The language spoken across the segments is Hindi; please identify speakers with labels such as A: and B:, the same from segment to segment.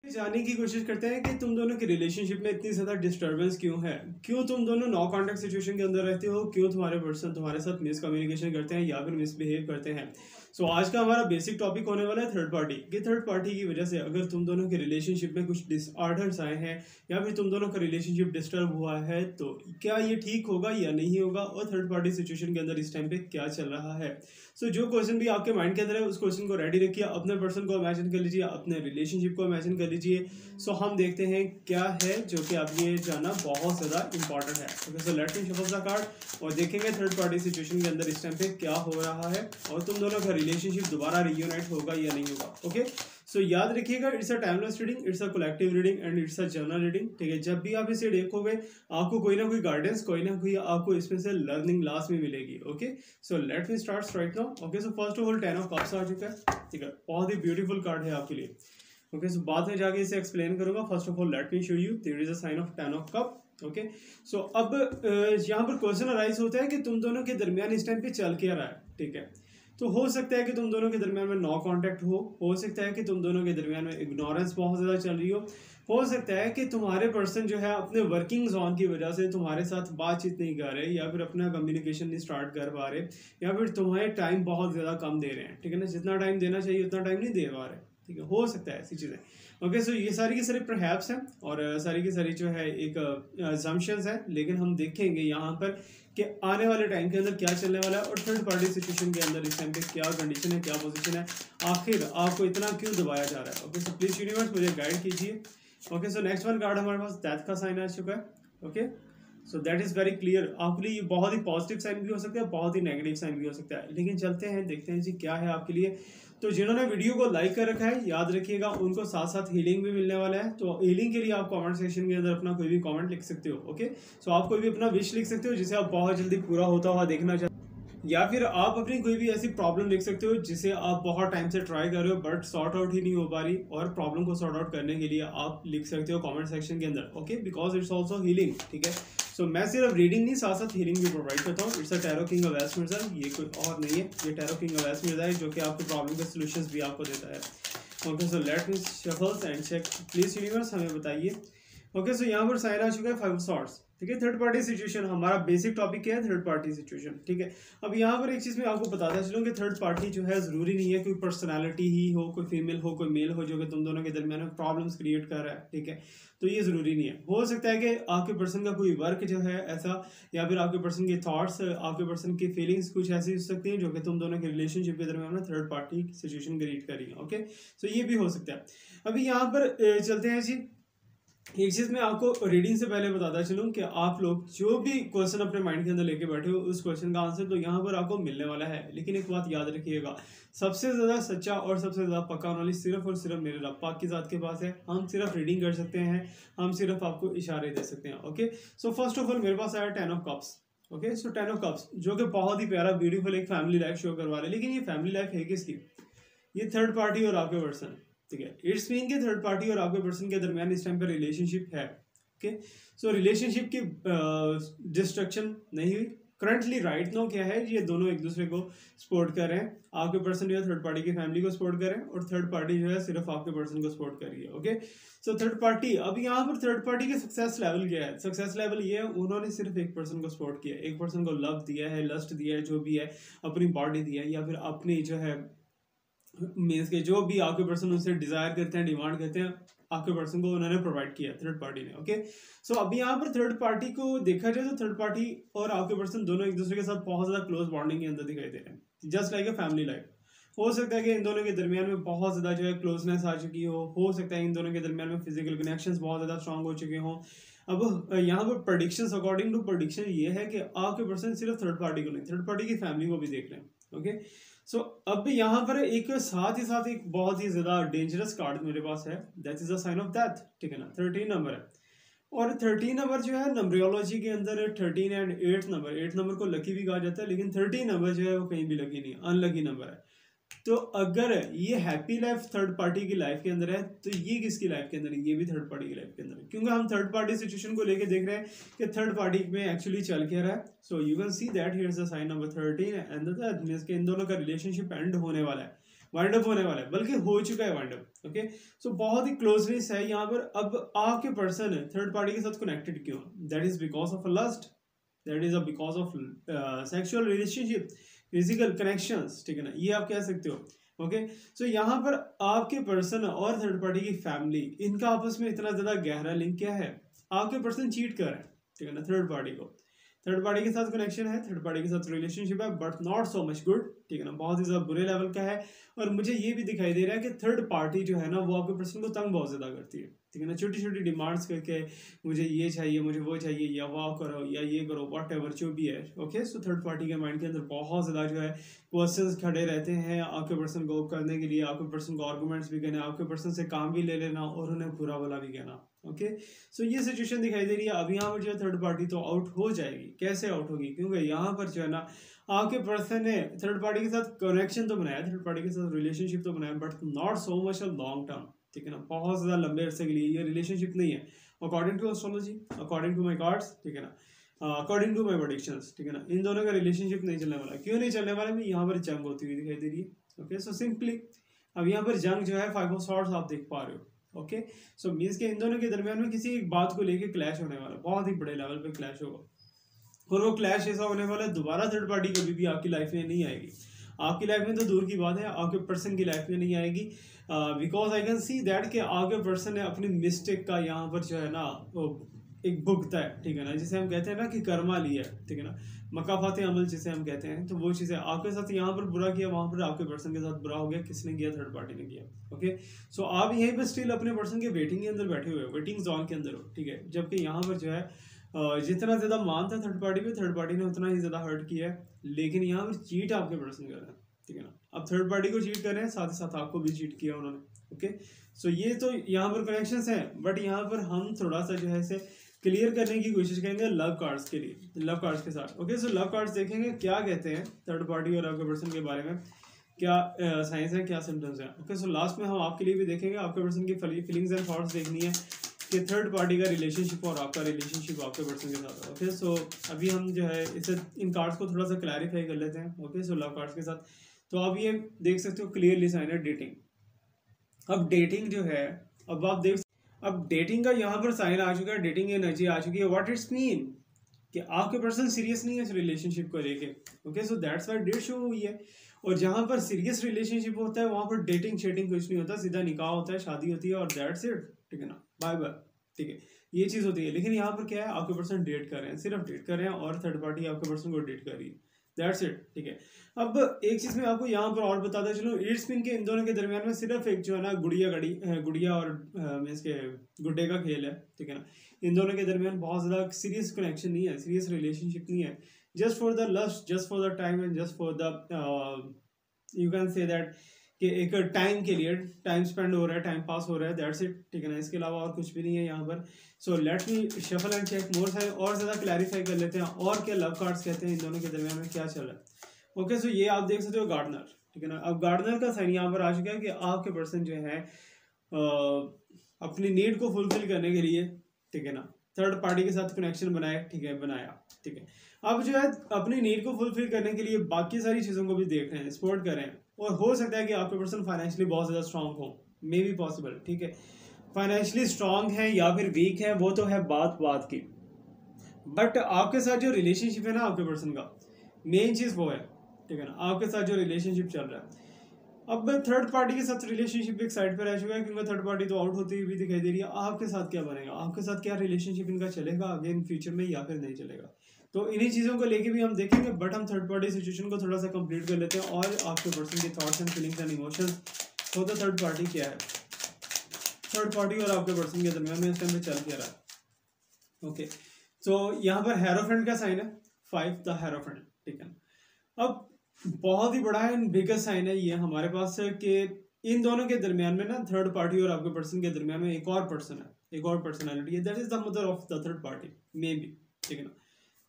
A: जानने की कोशिश करते हैं कि तुम दोनों के रिलेशनशिप में इतनी ज़्यादा डिस्टर्बेंस क्यों है, क्यों तुम दोनों नो कॉन्टेक्ट सिचुएशन के अंदर रहते हो, क्यों तुम्हारे पर्सन तुम्हारे साथ मिसकम्युनिकेशन करते हैं या फिर मिसबिहेव करते हैं। सो आज का हमारा बेसिक टॉपिक होने वाला है थर्ड पार्टी कि थर्ड पार्टी की वजह से अगर तुम दोनों के रिलेशनशिप में कुछ डिसऑर्डर्स आए हैं या फिर तुम दोनों का रिलेशनशिप डिस्टर्ब हुआ है तो क्या ये ठीक होगा या नहीं होगा, और थर्ड पार्टी सिचुएशन के अंदर इस टाइम पे क्या चल रहा है। सो जो क्वेश्चन भी आपके माइंड के अंदर है उस क्वेश्चन को रेडी रखिए, अपने पर्सन को इमेजिन कर लीजिए, अपने रिलेशनशिप को इमेजिन कर लीजिए। सो हम देखते हैं क्या है जो कि आपके लिए जानना बहुत ज़्यादा इंपॉर्टेंट है। Okay, so let's shuffle the card और देखेंगे थर्ड पार्टी सिचुएशन के अंदर इस टाइम पे क्या हो रहा है और तुम दोनों का रिलेशनशिप दोबारा रियूनाइट होगा या नहीं होगा। ओके, सो याद रखिएगा it's a timeless reading, it's a collective reading and it's a journal reading. ठीक है, जब भी आप इसे देखोगे आपको कोई ना कोई गाइडेंस, कोई ना कोई आपको इसमें से लर्निंग लास्ट में मिलेगी। Okay, so let me start right now. Okay, so first of all 10 of cups आ चुका है। ठीक है, बहुत ही ब्यूटीफुल कार्ड है आपके लिए। ओके, सो बाद में जाके इसे एक्सप्लेन करूंगा। First of all let me show you there is a sign of 10 of cup. Okay, so अब यहाँ पर क्वेश्चन अराइज होता है कि तुम दोनों के दरमियान इस टाइम पे चल क्या रहा है। ठीक है, तो हो सकता है कि तुम दोनों के दरमियान में नो कांटेक्ट हो सकता है कि तुम दोनों के दरमियान में इग्नोरेंस बहुत ज़्यादा चल रही हो सकता है कि तुम्हारे पर्सन जो है अपने वर्किंग जोन की वजह से तुम्हारे साथ बातचीत नहीं कर रहे या फिर अपना कम्युनिकेशन नहीं स्टार्ट कर पा रहे या फिर तुम्हारे टाइम बहुत ज़्यादा कम दे रहे हैं। ठीक है ना, जितना टाइम देना चाहिए उतना टाइम नहीं दे पा रहे। ठीक है, हो सकता है ऐसी चीज़ें। ओके, सो ये सारी की सारी परहैप्स हैं और सारी की सारी जो है एक अजम्पशंस है, लेकिन हम देखेंगे यहाँ पर कि आने वाले टाइम के अंदर क्या चलने वाला है और थर्ड पार्टी सिचुएशन के अंदर इस टाइम पे क्या कंडीशन है, क्या पोजीशन है, आखिर आपको इतना क्यों दबाया जा रहा है। ओके, सो प्लीज यूनिवर्स मुझे गाइड कीजिए। Okay, so next one card हमारे पास डेथ का साइन आ चुका है। Okay, so that is very clear. आपके लिए ये बहुत ही पॉजिटिव साइन भी हो सकता है, बहुत ही नेगेटिव साइन भी हो सकता है, लेकिन चलते हैं देखते हैं जी क्या है आपके लिए। तो जिन्होंने वीडियो को लाइक कर रखा है याद रखिएगा उनको साथ साथ हीलिंग भी मिलने वाला है। तो हीलिंग के लिए आप कमेंट सेक्शन के अंदर अपना कोई भी कमेंट लिख सकते हो। ओके, सो आप कोई भी अपना विश लिख सकते हो जिसे आप बहुत जल्दी पूरा होता हुआ देखना चाहते हो, या फिर आप अपनी कोई भी ऐसी प्रॉब्लम लिख सकते हो जिसे आप बहुत टाइम से ट्राई कर रहे हो बट सॉर्ट आउट ही नहीं हो पा रही, और प्रॉब्लम को सॉर्ट आउट करने के लिए आप लिख सकते हो कमेंट सेक्शन के अंदर। Okay, because it's also healing. ठीक है, सो मैं सिर्फ रीडिंग नहीं साथ साथ हीलिंग भी प्रोवाइड करता हूँ। It's a tarot king of west Mirza, ये कोई और नहीं है, ये tarot king of west Mirza है जो कि आपको प्रॉब्लम के सॉल्यूशंस भी आपको देता है। Okay, so let me shuffles and check please universe हमें बताइए। ओके, सो यहाँ पर साइन आ चुका है 5 सॉर्ड्स। ठीक है, थर्ड पार्टी सिचुएशन हमारा बेसिक टॉपिक क्या है, थर्ड पार्टी सिचुएशन। ठीक है, अब यहाँ पर एक चीज़ मैं आपको बताता चलूँ कि थर्ड पार्टी जो है ज़रूरी नहीं है कोई पर्सनालिटी ही हो, कोई फीमेल हो, कोई मेल हो जो कि तुम दोनों के दरमियान में प्रॉब्लम्स क्रिएट कर रहा है। ठीक है, तो ये ज़रूरी नहीं है। हो सकता है कि आपके पर्सन का कोई वर्क जो है ऐसा, या फिर आपके पर्सन के थॉट्स, आपके पर्सन की फीलिंग्स कुछ ऐसी हो सकती हैं जो कि तुम दोनों के रिलेशनशिप के दरमियान में थर्ड पार्टी सिचुएशन क्रिएट कर रही है। ओके, सो ये भी हो सकता है। अभी यहाँ पर चलते हैं जी, एक चीज़ मैं आपको रीडिंग से पहले बताता चलूँ कि आप लोग जो भी क्वेश्चन अपने माइंड के अंदर लेके बैठे हो उस क्वेश्चन का आंसर तो यहाँ पर आपको मिलने वाला है, लेकिन एक बात याद रखिएगा, सबसे ज़्यादा सच्चा और सबसे ज़्यादा पक्का नॉलेज सिर्फ और सिर्फ मेरे रब पाक की ज़ात के पास है। हम सिर्फ रीडिंग कर सकते हैं, हम सिर्फ आपको इशारे दे सकते हैं। Okay, so first of all मेरे पास आया 10 of cups. Okay, so 10 of cups जो कि बहुत ही प्यारा ब्यूटीफुल एक फैमिली लाइफ शो करवा रहे हैं, लेकिन ये फैमिली लाइफ है किसकी, ये थर्ड पार्टी और आपके पर्सन। ठीक है, इट्स मीन के थर्ड पार्टी और आपके पर्सन के दरमियान इस टाइम पर रिलेशनशिप है। ओके, सो रिलेशनशिप की डिस्ट्रक्शन नहीं हुई। करंटली राइट नाउ क्या है, ये दोनों एक दूसरे को सपोर्ट कर रहे हैं। आपके पर्सन जो है थर्ड पार्टी की फैमिली को सपोर्ट कर रहे हैं और थर्ड पार्टी जो है सिर्फ आपके पर्सन को सपोर्ट कर रही है। ओके, सो थर्ड पार्टी, अब यहाँ पर थर्ड पार्टी का सक्सेस लेवल क्या है, सक्सेस लेवल ये है उन्होंने सिर्फ एक पर्सन को सपोर्ट किया, एक पर्सन को लव दिया है, लस्ट दिया है, जो भी है अपनी बॉडी दिया है, या फिर अपनी जो है मीन्स के जो भी आपके पर्सन उनसे डिजायर करते हैं, डिमांड करते हैं, आपके पर्सन को उन्होंने प्रोवाइड किया थर्ड पार्टी ने। ओके, सो अभी यहाँ पर थर्ड पार्टी को देखा जाए तो थर्ड पार्टी और आपके पर्सन दोनों एक दूसरे के साथ बहुत ज्यादा क्लोज बॉन्डिंग के अंदर दिखाई दे रहे हैं, just like a family life. हो सकता है कि इन दोनों के दरमियान में बहुत ज्यादा जो है क्लोजनेस आ चुकी हो सकता है इन दोनों के दरमियान में फिजिकल कनेक्शंस बहुत ज्यादा स्ट्रांग हो चुके हों। अब यहाँ पर प्रेडिक्शंस, अकॉर्डिंग टू प्रेडिक्शन ये है कि आपके पर्सन सिर्फ थर्ड पार्टी को नहीं, थर्ड पार्टी की फैमिली को भी देख रहे हैं। ओके, सो अब यहाँ पर एक साथ ही साथ एक बहुत ही ज्यादा डेंजरस कार्ड मेरे पास है, that is a sign of death. ठीक है ना, 13 नंबर है, और 13 नंबर जो है नंबरियोलॉजी के अंदर 13 एंड 8 नंबर, 8 नंबर को लकी भी कहा जाता है, लेकिन 13 नंबर जो है वो कहीं भी लकी नहीं, अनलकी नंबर है। तो अगर ये हैप्पी लाइफ थर्ड पार्टी की लाइफ के अंदर है तो ये किसकी लाइफ के अंदर है, ये भी थर्ड पार्टी की लाइफ के अंदर है, क्योंकि हम थर्ड पार्टी सिचुएशन को लेके देख रहे हैं कि थर्ड पार्टी में एक्चुअली चल क्या रहा है। So you can see that here is the sign number 13 and that means कि इन दोनों का रिलेशनशिप एंड होने वाला है। वाइंड अप होने वाला है, बल्कि हो चुका है वाइंड अप। ओके, सो बहुत ही क्लोजनेस है यहाँ पर। अब आपके पर्सन थर्ड पार्टी के साथ कनेक्टेड क्यों? That is because of lust, that is because of sexual relationship, physical connections, ठीक है ना, ये आप कह सकते हो। ओके, सो यहाँ पर आपके पर्सन और थर्ड पार्टी की फैमिली, इनका आपस में इतना ज्यादा गहरा लिंक क्या है? आपके पर्सन चीट कर रहे हैं, ठीक है ना, थर्ड पार्टी को, थर्ड पार्टी के साथ कनेक्शन है, थर्ड पार्टी के साथ रिलेशनशिप है, but not so much good, ठीक है ना, बहुत ही ज्यादा बुरे लेवल का है। और मुझे ये भी दिखाई दे रहा है कि थर्ड पार्टी जो है ना वो आपके पर्सन को तंग बहुत ज्यादा करती है, ठीक है ना, छोटी छोटी डिमांड्स करके मुझे ये चाहिए, मुझे वो चाहिए, या वो करो या ये करो, वॉट एवर जो भी है। ओके, सो थर्ड पार्टी के माइंड के अंदर बहुत ज्यादा जो है क्वेश्चंस खड़े रहते हैं आपके पर्सन को करने के लिए, आपके पर्सन को आर्गूमेंट्स भी करना, आपके पर्सन से काम भी ले लेना और उन्हें बुरा भला भी कहना। ओके, सो ये सिचुएशन दिखाई दे रही है। अब यहाँ पर जो है थर्ड पार्टी तो आउट हो जाएगी। कैसे आउट होगी? क्योंकि यहाँ पर जो है ना आपके पर्सन ने थर्ड पार्टी के साथ कनेक्शन तो बनाया, थर्ड पार्टी के साथ रिलेशनशिप तो बनाया, but not so much a long term, ठीक है ना, बहुत ज्यादा लंबे अरसे के लिए ये रिलेशनशिप नहीं है according to astrology, according to my cards, ठीक है ना, अकॉर्डिंग टू माई प्रेडिक्शंस, ठीक है ना, इन दोनों का रिलेशनशिप नहीं चलने वाला। क्यों नहीं चलने वाला? यहाँ पर जंग होती हुई दिखाई दे रही है। ओके, सो सिंपली अब यहाँ पर जंग जो है 5 ऑफ सॉर्ड्स आप देख पा रहे हो। ओके, सो मीन्स के इन दोनों के दरमियान में किसी एक बात को लेके क्लैश होने वाला, बहुत ही बड़े लेवल पे क्लैश होगा। और वो क्लैश ऐसा होने वाला है, दोबारा थर्ड पार्टी कभी भी आपकी लाइफ में नहीं आएगी। आपकी लाइफ में तो दूर की बात है, आपके पर्सन की लाइफ में नहीं आएगी, because I can see that कि आपके पर्सन ने अपनी मिस्टेक का यहाँ पर जो है ना एक भुगता है, ठीक है ना, जिसे हम कहते हैं ना कि कर्मा लिया है, ठीक है ना, मकाफाते अमल जिसे हम कहते हैं। तो वो चीज़ें आपके साथ यहाँ पर बुरा किया, वहाँ पर आपके पर्सन के साथ बुरा हो गया। किसने किया? थर्ड पार्टी ने किया। ओके, सो आप यहीं पर स्टिल अपने पर्सन के वेटिंग के अंदर बैठे हुए हो, वेटिंग जोन के अंदर हो, ठीक है, जबकि यहाँ पर जो है जितना ज्यादा मान था थर्ड पार्टी पे, थर्ड पार्टी ने उतना ही ज्यादा हर्ट किया है। लेकिन यहाँ पर चीट आपके पर्सन कर रहे हैं, ठीक है ना, अब थर्ड पार्टी को चीट कर रहे हैं, साथ ही साथ आपको भी चीट किया उन्होंने। ओके, सो ये तो यहाँ पर कनेक्शंस हैं, बट यहाँ पर हम थोड़ा सा जो है इसे क्लियर करने की कोशिश करेंगे लव कार्ड्स के लिए, लव कार्ड्स के साथ। ओके, सो लव कार्ड्स देखेंगे क्या कहते हैं थर्ड पार्टी और आपके पर्सन के बारे में, क्या साइंस है, क्या सिम्टम्स हैं। ओके, सो लास्ट में हम आपके लिए भी देखेंगे, आपके पर्सन की फीलिंग्स एंड थॉट्स देखनी है कि थर्ड पार्टी का रिलेशनशिप और आपका रिलेशनशिप आपके पर्सन के साथ है। ओके, सो अभी हम जो है इसे इन कार्ड्स को थोड़ा सा क्लैरिफाई कर लेते हैं। ओके, सो लव कार्ड्स के साथ तो आप ये देख सकते हो क्लियरली साइन है डेटिंग। अब डेटिंग जो है, अब आप देख, अब डेटिंग का यहाँ पर साइन आ चुका है, डेटिंग एनर्जी आ चुकी है। व्हाट इट्स मीन कि आपके पर्सन सीरियस नहीं है इस रिलेशनशिप को लेके। Okay, so that's why that show हुई है। और जहाँ पर सीरियस रिलेशनशिप होता है वहाँ पर डेटिंग शेटिंग कुछ नहीं होता, सीधा निकाह होता है, शादी होती है और दैट्स इट, ठीक है ना, बाय बाय, ठीक है, ये चीज़ होती है। लेकिन यहाँ पर क्या है, आपके पर्सन डेट कर रहे हैं, सिर्फ डेट कर रहे हैं और थर्ड पार्टी आपके पर्सन को डेट कर रही है, दैट्स इट, ठीक है। अब एक चीज़ मैं आपको यहाँ पर और बताता चलो, इट्स मीन के इन दोनों के दरमियान में सिर्फ एक जो है ना गुड़िया और मीन्स के गुड्डे का खेल है, ठीक है ना, इन दोनों के दरमियान बहुत ज़्यादा सीरियस कनेक्शन नहीं है, सीरियस रिलेशनशिप नहीं है, just for the lust, just for the time and just for the you can say that कि एक टाइम के लिए टाइम स्पेंड हो रहा है, टाइम पास हो रहा है, दैट्स इट, ठीक है ना, इसके अलावा और कुछ भी नहीं है यहाँ पर। So let me shuffle and check more sign, और ज़्यादा क्लैरिफाई कर लेते हैं और क्या लव कार्ड्स कहते हैं, इन दोनों के दरमियान में क्या चल रहा है। ओके, सो ये आप देख सकते हो गार्डनर, ठीक है ना। अब गार्डनर का साइन यहाँ पर आ चुका है कि आपके पर्सन जो है अपनी नीड को फुलफिल करने के लिए, ठीक है ना, थर्ड पार्टी के साथ कनेक्शन बनाए, ठीक है, बनाया, ठीक है। अब जो है अपनी नीड को फुलफिल करने के लिए बाकी सारी चीज़ों को भी देख रहे हैं, सपोर्ट कर रहे हैं। और हो सकता है कि आपके पर्सन फाइनेंशियली बहुत ज़्यादा स्ट्रांग हो, मे बी पॉसिबल, ठीक है, फाइनेंशियली स्ट्रांग है या फिर वीक है वो तो है बात की, बट आपके साथ जो रिलेशनशिप है ना आपके पर्सन का, मेन चीज़ वो है, ठीक है ना, आपके साथ जो रिलेशनशिप चल रहा है। अब थर्ड पार्टी के साथ रिलेशनशिप एक साइड पर रह चुका है, क्योंकि थर्ड पार्टी तो आउट होती हुई दिखाई दे रही है। आपके साथ क्या बनेगा, आपके साथ क्या रिलेशनशिप इनका चलेगा आगे इन फ्यूचर में या फिर नहीं चलेगा, तो इन्हीं चीज़ों को लेके भी हम देखेंगे। बट हम थर्ड पार्टी सिचुएशन को थोड़ा सा कंप्लीट कर लेते हैं और आपके पर्सन के thoughts and feelings and emotions. तो थर्ड पार्टी क्या है, थर्ड पार्टी और आपके पर्सन के दरमियान में इस टाइम पे चल क्या रहा है। ओके, सो यहाँ पर हेरोफेंट का साइन है 5 द हेरोफेंट, ठीक है। अब बहुत ही बड़ा है, बिगेस्ट साइन है ये हमारे पास है कि इन दोनों के दरमियान में ना थर्ड पार्टी और आपके पर्सन के दरमियान में एक और पर्सन है, एक और पर्सनैलिटी है, that is the mother of the third party, may be, ठीक है ना,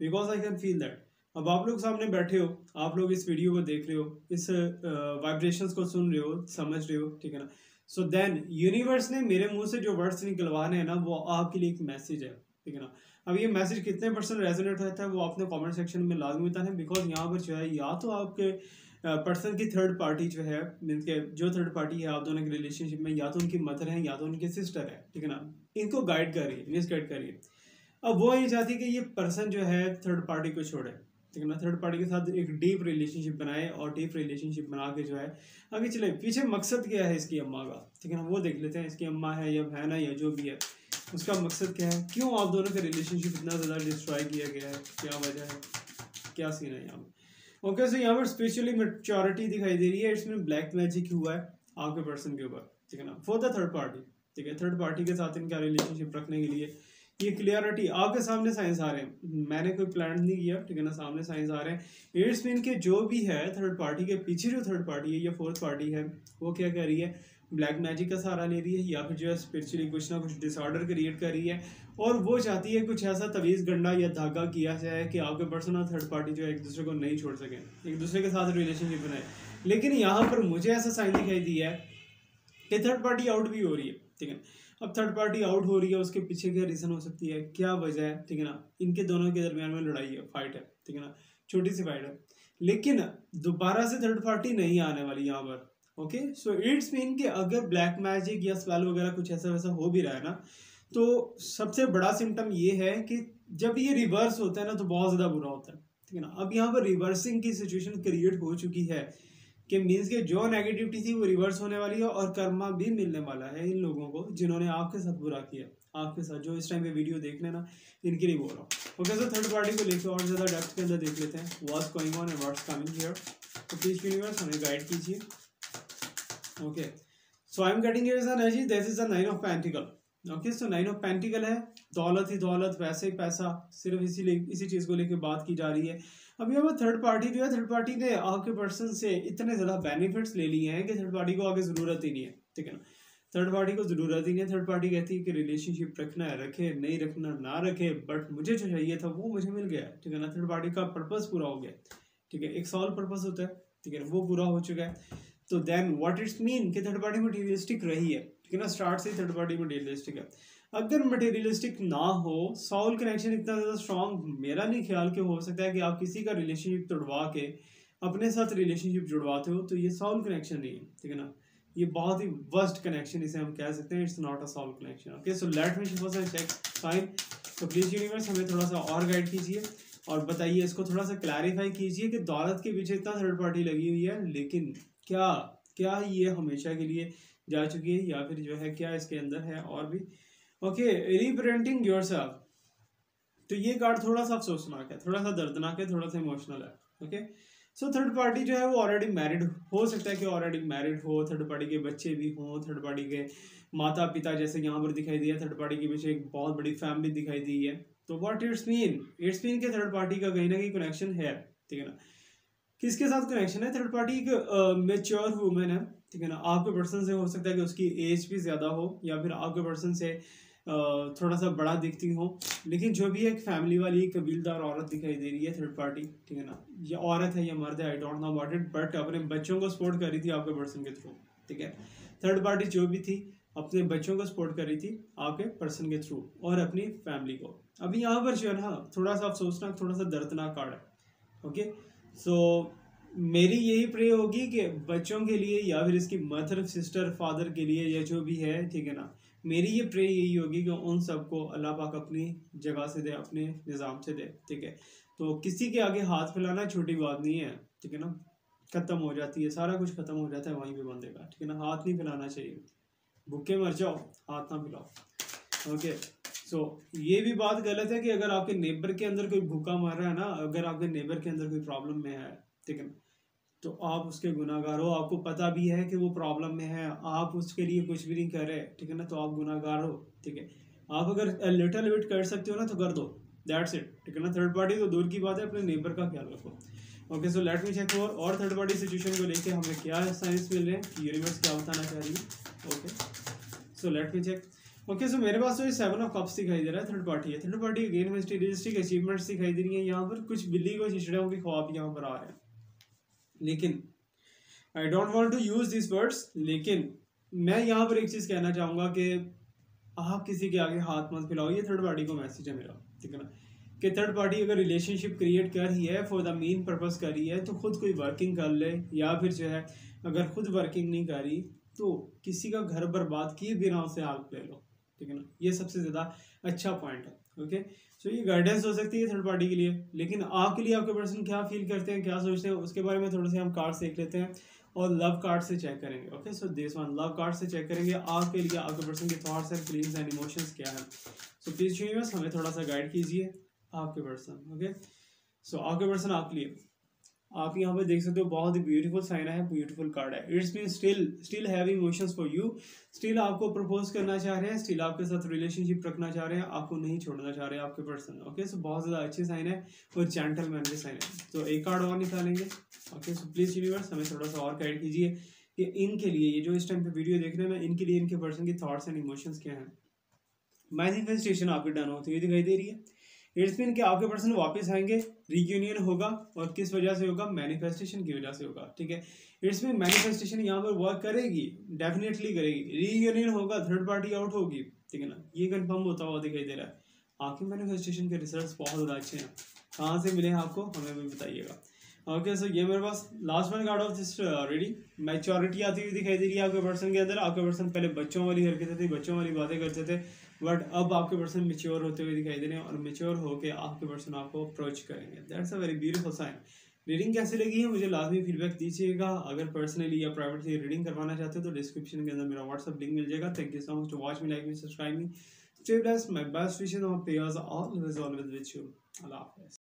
A: because I can feel that. अब आप लोग सामने बैठे हो, आप लोग इस वीडियो को देख रहे हो, इस वाइब्रेशंस को सुन रहे हो, समझ रहे हो, ठीक है ना। सो देन यूनिवर्स ने मेरे मुंह से जो वर्ड्स निकलवाने हैं ना वो आपके लिए एक मैसेज है, ठीक है ना। अब ये मैसेज कितने % रेजोनेट होता है वो आपने कमेंट सेक्शन में लाजमी बताना है, बिकॉज यहाँ पर जो है या तो आपके पर्सन की थर्ड पार्टी जो है, मीन्स के जो थर्ड पार्टी है आप दोनों के रिलेशनशिप में, या तो उनकी मदर है या तो उनकी सिस्टर है, ठीक है ना, इनको गाइड कर रही है, मिसगाइड कर रही है। अब वो ये चाहती है कि ये पर्सन जो है थर्ड पार्टी को छोड़े, ठीक है ना, थर्ड पार्टी के साथ एक डीप रिलेशनशिप बनाए और डीप रिलेशनशिप बना के जो है आगे चले। पीछे मकसद क्या है इसकी अम्मा का, ठीक है ना, वो देख लेते हैं। इसकी अम्मा है या बहन है या जो भी है, उसका मकसद क्या है, क्यों आप दोनों का रिलेशनशिप इतना ज़्यादा डिस्ट्रॉय किया गया है, क्या वजह है, क्या सीन है यहाँ पर। ओके, सो यहाँ पर स्पिरिचुअली मैच्योरिटी दिखाई दे रही है, इसमें ब्लैक मैजिक हुआ है आपके पर्सन के ऊपर, ठीक है ना, फॉर द थर्ड पार्टी, ठीक है। थर्ड पार्टी के साथ इनका रिलेशनशिप रखने के लिए ये क्लियरिटी आपके सामने साइंस आ रहे हैं, मैंने कोई प्लान नहीं किया, ठीक है ना, सामने साइंस आ रहे हैं। इट्स मीन के जो भी है थर्ड पार्टी के पीछे जो थर्ड पार्टी है या फोर्थ पार्टी है, वो क्या कर रही है, ब्लैक मैजिक का सहारा ले रही है या फिर जो है स्पिरिचुअली कुछ ना कुछ डिसऑर्डर क्रिएट कर रही है, और वो चाहती है कुछ ऐसा तवीज़ गंडा या धागा किया जाए कि आपके पर्सन और थर्ड पार्टी जो है एक दूसरे को नहीं छोड़ सकें, एक दूसरे के साथ रिलेशनशिप बनाए। लेकिन यहाँ पर मुझे ऐसा साइन दिखाई दिया है कि थर्ड पार्टी आउट भी हो रही है, ठीक है। अब थर्ड पार्टी आउट हो रही है, उसके पीछे क्या रीज़न हो सकती है, क्या वजह है, ठीक है ना, इनके दोनों के दरमियान में लड़ाई है, फाइट है, ठीक है ना, छोटी सी फाइट है, लेकिन दोबारा से थर्ड पार्टी नहीं आने वाली यहाँ पर। ओके, सो इट्स मीन कि अगर ब्लैक मैजिक या स्पेल वगैरह कुछ ऐसा वैसा हो भी रहा है ना, तो सबसे बड़ा सिम्टम ये है कि जब ये रिवर्स होता है ना तो बहुत ज़्यादा बुरा होता है, ठीक है ना। अब यहाँ पर रिवर्सिंग की सिचुएशन क्रिएट हो चुकी है कि मीन्स के जो नेगेटिविटी थी वो रिवर्स होने वाली है और कर्मा भी मिलने वाला है इन लोगों को जिन्होंने आपके साथ बुरा किया, आपके साथ जो इस टाइम पे वीडियो देख लेना, इनके लिए बोल रहा हूँ। ओके, सो थर्ड पार्टी को लेकर और ज़्यादा डेप्थ के अंदर देख लेते हैं, what's going on and what's coming here. तो प्लीज यूनिवर्स हमें गाइड कीजिए। Okay, so I am getting here is energy, this is the nine of pentacle. Okay, so nine of pentacle है, दौलत ही दौलत, पैसे ही पैसा, सिर्फ इसी चीज़ को लेकर बात की जा रही है। अब यहाँ पर थर्ड पार्टी जो है, थर्ड पार्टी ने आपके पर्सन से इतने ज़्यादा बेनिफिट्स ले लिए हैं कि थर्ड पार्टी को आगे ज़रूरत ही नहीं है, ठीक है ना, थर्ड पार्टी को ज़रूरत ही नहीं है। थर्ड पार्टी कहती है कि रिलेशनशिप रखना है रखे, नहीं रखना ना रखे, बट मुझे जो चाहिए था वो मुझे मिल गया, ठीक है ना, थर्ड पार्टी का पर्पस पूरा हो गया, ठीक है, एक सॉल्व पर्पस होता है, ठीक है, वो पूरा हो चुका है। तो देन व्हाट इट्स मीन कि थर्ड पार्टी मटेरियलिस्टिक रही है, ठीक है ना, स्टार्ट से थर्ड पार्टी मटेरियलिस्टिक है। अगर मटेरियलिस्टिक ना हो, सॉल कनेक्शन इतना ज़्यादा स्ट्रॉन्ग मेरा नहीं ख्याल कि हो सकता है कि आप किसी का रिलेशनशिप तोड़वा के अपने साथ रिलेशनशिप जुड़वाते हो, तो ये सॉल कनेक्शन नहीं है, ठीक है ना, ये बहुत ही वर्स्ट कनेक्शन इसे हम कह सकते हैं, it's not a soul connection. Okay, so let me check sign. तो प्लीज यूनिवर्स हमें थोड़ा सा और गाइड कीजिए और बताइए, इसको थोड़ा सा क्लैरिफाई कीजिए कि दौलत के पीछे इतना थर्ड पार्टी लगी हुई है, लेकिन क्या ये हमेशा के लिए जा चुकी है या फिर जो है क्या इसके अंदर है और भी। ओके, रिप्रेजेंटिंग योरसेल्फ, तो ये कार्ड थोड़ा सा अफसोसनाक है, थोड़ा सा दर्दनाक है, थोड़ा सा इमोशनल है। ओके, सो थर्ड पार्टी जो है वो ऑलरेडी मैरिड हो सकता है कि ऑलरेडी मैरिड हो, थर्ड पार्टी के बच्चे भी हों, थर्ड पार्टी के माता पिता जैसे यहाँ पर दिखाई दिया, थर्ड पार्टी के पीछे एक बहुत बड़ी फैमिली दिखाई दी है। तो व्हाट इट्स मीन के थर्ड पार्टी का कहीं ना कहीं कनेक्शन है, ठीक है ना। किसके साथ कनेक्शन है, थर्ड पार्टी एक मेच्योर वुमेन है, ठीक है ना, आपके पर्सन से हो सकता है कि उसकी एज भी ज़्यादा हो या फिर आपके पर्सन से थोड़ा सा बड़ा दिखती हो, लेकिन जो भी एक फैमिली वाली कबीलदार औरत दिखाई दे रही है थर्ड पार्टी, ठीक है ना, ये औरत है या मर्द है I don't know about it, but अपने बच्चों को सपोर्ट कर रही थी आपके पर्सन के थ्रू, ठीक है। थर्ड पार्टी जो भी थी अपने बच्चों को सपोर्ट कर रही थी आपके पर्सन के थ्रू और अपनी फैमिली को। अभी यहाँ पर जो है ना थोड़ा सा अफसोसनाक, थोड़ा सा दर्दनाक कार्ड है। ओके, सो मेरी यही प्रे होगी कि बच्चों के लिए या फिर इसकी मदर सिस्टर फादर के लिए या जो भी है, ठीक है ना, मेरी ये प्रे यही होगी कि उन सबको अल्लाह पाक अपनी जगह से दे, अपने निज़ाम से दे, ठीक है। तो किसी के आगे हाथ फैलाना छोटी बात नहीं है, ठीक है ना, ख़त्म हो जाती है, सारा कुछ ख़त्म हो जाता है वहीं पे बंदे का, ठीक है ना, हाथ नहीं फैलाना चाहिए, भूखे मर जाओ हाथ ना फैलाओ। ओके, सो ये भी बात गलत है कि अगर आपके नेबर के अंदर कोई भूखा मर रहा है ना, अगर आपके नेबर के अंदर कोई प्रॉब्लम में है, ठीक है ना, तो आप उसके गुनाहगार हो, आपको पता भी है कि वो प्रॉब्लम में है, आप उसके लिए कुछ भी नहीं कर रहे, ठीक है ना, तो आप गुनाहगार हो, ठीक है। आप अगर लिटिल बिट कर सकते हो ना तो कर दो, दैट्स इट, ठीक है ना। थर्ड पार्टी तो दूर की बात है, अपने नेबर का ख्याल रखो। Okay, so let me check और थर्ड पार्टी सिचुएशन को लेके हमें क्या साइंस मिल रहे हैं, यूनिवर्स क्या बताना चाह रही है। Okay, so let me check. Okay, so मेरे पास तो ये 7 ऑफ कप्स दिखाई दे रहा है, थर्ड पार्टी है। Third party again materialistic achievements दिखाई दे रही है, यहाँ पर कुछ बिल्ली को चिचड़ों के ख्वाब यहाँ पर आ रहे हैं, लेकिन I don't want to use this words, लेकिन मैं यहाँ पर एक चीज़ कहना चाहूँगा कि आप किसी के आगे हाथ मत फैलाओ, ये थर्ड पार्टी को मैसेज है मेरा, ठीक है ना। कि थर्ड पार्टी अगर रिलेशनशिप क्रिएट कर रही है फॉर द मेन पर्पस कर रही है तो खुद कोई वर्किंग कर ले, या फिर जो है अगर खुद वर्किंग नहीं कर रही तो किसी का घर बर्बाद किए बिना उससे हेल्प ले लो, ठीक है ना। ये सबसे ज़्यादा अच्छा पॉइंट है। ओके, सो ये गाइडेंस हो सकती है थर्ड पार्टी के लिए, लेकिन आपके लिए आपके पर्सन क्या फील करते हैं, क्या सोचते हैं, उसके बारे में थोड़े से हम कार्ड्स देख लेते हैं और लव कार्ड से चेक करेंगे। Okay, so this one love card से चेक करेंगे आपके लिए आपके पर्सन के thoughts and feelings and emotions क्या है। सो प्लीज यूनिवर्स हमें थोड़ा सा गाइड कीजिए आपके पर्सन। ओके, सो आपके पर्सन आपके लिए, आप यहाँ पे देख सकते हो बहुत ही ब्यूटीफुल साइन है, ब्यूटीफुल कार्ड है। It's mean still have emotions for you, still आपको प्रपोज करना चाह रहे हैं, स्टिल आपके साथ रिलेशनशिप रखना चाह रहे हैं, आपको नहीं छोड़ना चाह रहे हैं आपके पर्सन। ओके, सो बहुत ज़्यादा अच्छी साइन है और जेंटलमैन के साइन है। तो एक कार्ड और निकालेंगे। ओके, सो प्लीज यूनिवर्स हमें थोड़ा सा और गाइड कीजिए कि इनके लिए, ये जो इस टाइम पे वीडियो देख रहे हैं ना, इनके लिए इनके पर्सन की थॉट्स एंड इमोशंस क्या हैं। मैनिफेस्टेशन आपकी डन होती हुई दिखाई दे रही है। इट्स मीन कि आपके पर्सन वापस आएंगे, रीयूनियन होगा, और किस वजह से होगा, मैनिफेस्टेशन की वजह से होगा। ठीक है, इट्स मीन मैनिफेस्टेशन यहाँ पर वर्क करेगी, डेफिनेटली करेगी, रीयूनियन होगा, थर्ड पार्टी आउट होगी, ठीक है ना, ये कंफर्म होता हुआ दिखाई दे रहा है। आपके मैनिफेस्टेशन के रिजल्ट्स बहुत ज़्यादा अच्छे हैं। कहाँ से मिले हैं आपको, हमें भी बताइएगा। ओके, सो ये मेरे पास last one card of this ready, maturity आती हुई दिखाई दे रही है आपके पर्सन के अंदर। आपके पर्सन पहले बच्चों वाली हरकतें थी, बच्चों वाली बातें करते थे, बट अब आपके पर्सन मेच्योर होते हुए दिखाई दे रहे हैं और मेच्योर होकर आपके पर्सन आपको अप्रोच करेंगे। That's a very beautiful sign. Reading कैसी लगी है मुझे लाजमी फीडबैक दीजिएगा। अगर पर्सनली या प्राइवेटली रीडिंग करवाना चाहते हो तो डिस्क्रिप्शन के अंदर मेरा व्हाट्सअप लिंक मिल जाएगा। Thank you so much to watch me, like me, subscribe me, stay blessed, my best wishes और prayers always with you. Allah हाफिज़।